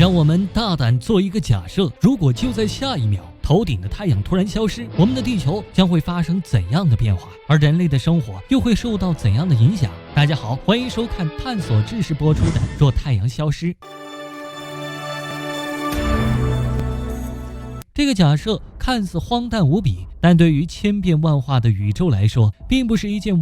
让我们大胆做一个假设，如果就在下一秒，头顶的太阳突然消失，我们的地球将会发生怎样的变化？而人类的生活又会受到怎样的影响？大家好，欢迎收看探索知识播出的《若太阳消失》。这个假设看似荒诞无比，但对于千变万化的宇宙来说，并不是一件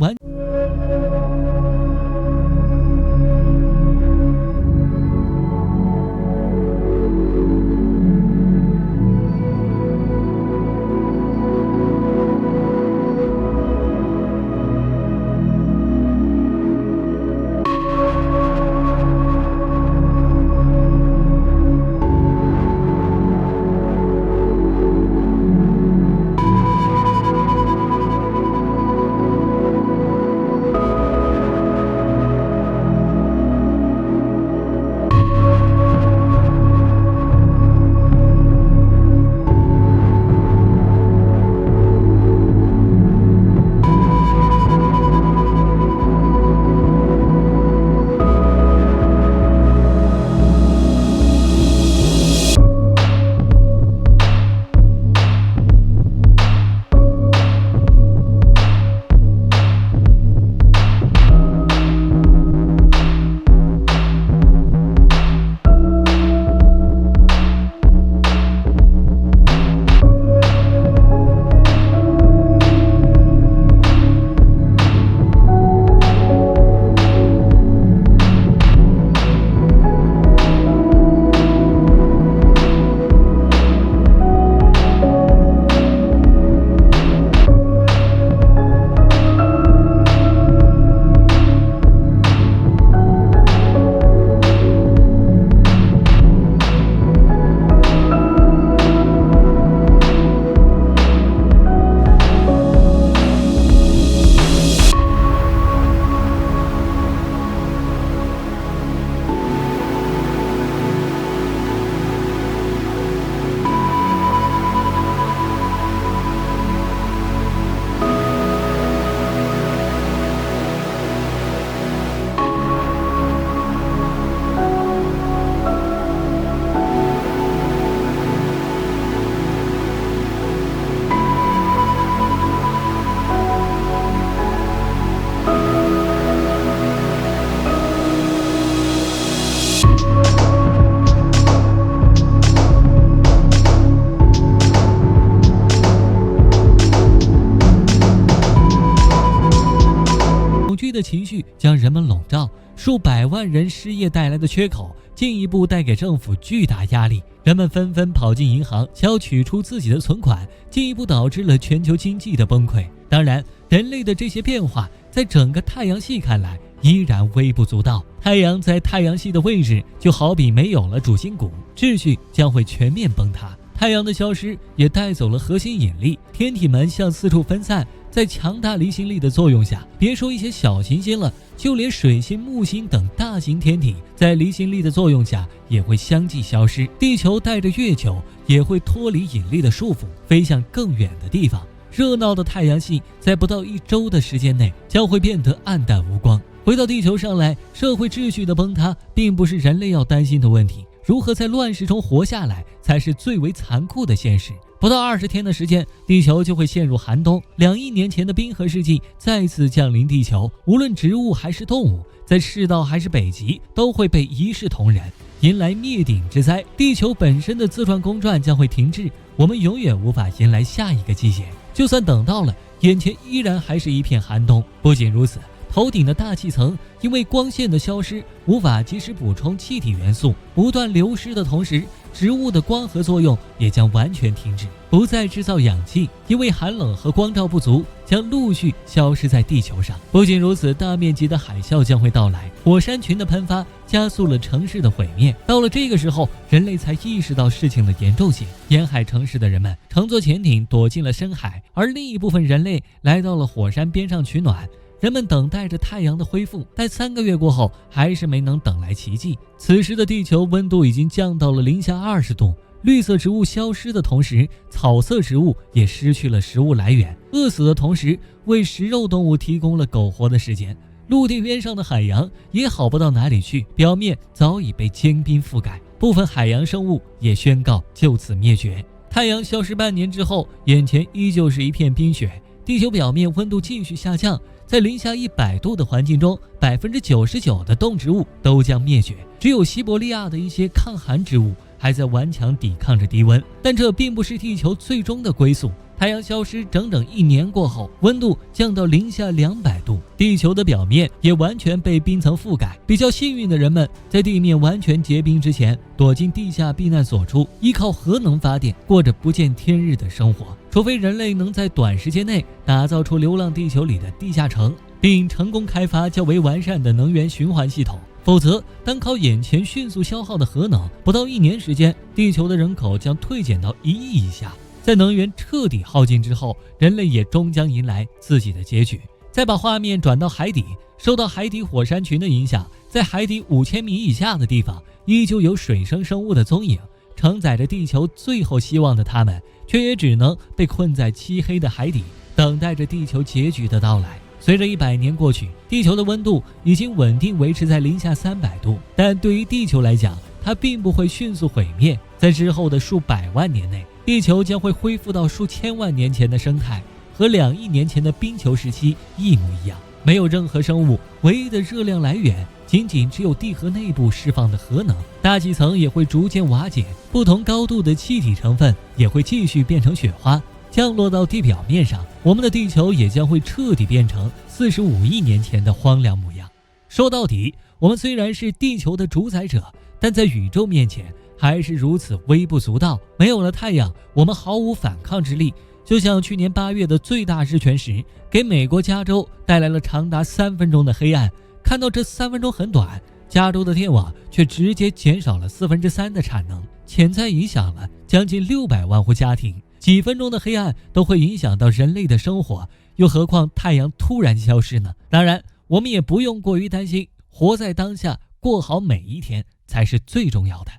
恐惧的情绪将人们笼罩，数百万人失业带来的缺口进一步带给政府巨大压力，人们纷纷跑进银行想要取出自己的存款，进一步导致了全球经济的崩溃。当然，人类的这些变化在整个太阳系看来依然微不足道。太阳在太阳系的位置就好比没有了主心骨，秩序将会全面崩塌。太阳的消失也带走了核心引力，天体们向四处分散，在强大离心力的作用下，别说一些小行星了，就连水星、木星等大型天体在离心力的作用下也会相继消失。地球带着月球也会脱离引力的束缚，飞向更远的地方。热闹的太阳系在不到1周的时间内将会变得暗淡无光。回到地球上来，社会秩序的崩塌并不是人类要担心的问题，如何在乱世中活下来才是最为残酷的现实。不到20天的时间，地球就会陷入寒冬。2亿年前的冰河世纪再次降临地球，无论植物还是动物，在赤道还是北极，都会被一视同仁，迎来灭顶之灾。地球本身的自转公转将会停滞，我们永远无法迎来下一个季节。就算等到了，眼前依然还是一片寒冬。不仅如此，头顶的大气层因为光线的消失，无法及时补充气体元素，不断流失的同时，植物的光合作用也将完全停止，不再制造氧气，因为寒冷和光照不足，将陆续消失在地球上。不仅如此，大面积的海啸将会到来，火山群的喷发加速了城市的毁灭。到了这个时候，人类才意识到事情的严重性。沿海城市的人们乘坐潜艇躲进了深海，而另一部分人类来到了火山边上取暖。人们等待着太阳的恢复，但3个月过后还是没能等来奇迹。此时的地球温度已经降到了零下20度，绿色植物消失的同时，草色植物也失去了食物来源，饿死的同时为食肉动物提供了苟活的时间。陆地边上的海洋也好不到哪里去，表面早已被坚冰覆盖。部分海洋生物也宣告就此灭绝。太阳消失半年之后，眼前依旧是一片冰雪，地球表面温度继续下降，在零下100度的环境中，99%的动植物都将灭绝，只有西伯利亚的一些抗寒植物还在顽强抵抗着低温。但这并不是地球最终的归宿。太阳消失整整1年过后，温度降到零下200度，地球的表面也完全被冰层覆盖。比较幸运的人们，在地面完全结冰之前，躲进地下避难所处，依靠核能发电，过着不见天日的生活。除非人类能在短时间内打造出流浪地球里的地下城，并成功开发较为完善的能源循环系统，否则单靠眼前迅速消耗的核能，不到1年时间，地球的人口将退减到1亿以下。在能源彻底耗尽之后，人类也终将迎来自己的结局。再把画面转到海底，受到海底火山群的影响，在海底5000米以下的地方，依旧有水生生物的踪影。承载着地球最后希望的他们，却也只能被困在漆黑的海底，等待着地球结局的到来。随着100年过去，地球的温度已经稳定维持在零下300度，但对于地球来讲，它并不会迅速毁灭。在之后的数百万年内，地球将会恢复到数千万年前的生态，和2亿年前的冰球时期一模一样，没有任何生物，唯一的热量来源仅只有地核内部释放的核能。大气层也会逐渐瓦解，不同高度的气体成分也会继续变成雪花，降落到地表面上。我们的地球也将会彻底变成45亿年前的荒凉模样。说到底，我们虽然是地球的主宰者，但在宇宙面前还是如此微不足道。没有了太阳，我们毫无反抗之力。就像去年8月的最大日全食，给美国加州带来了长达3分钟的黑暗。看到这3分钟很短，加州的电网却直接减少了3/4的产能，潜在影响了将近600万户家庭。几分钟的黑暗都会影响到人类的生活，又何况太阳突然消失呢？当然，我们也不用过于担心，活在当下，过好每一天才是最重要的。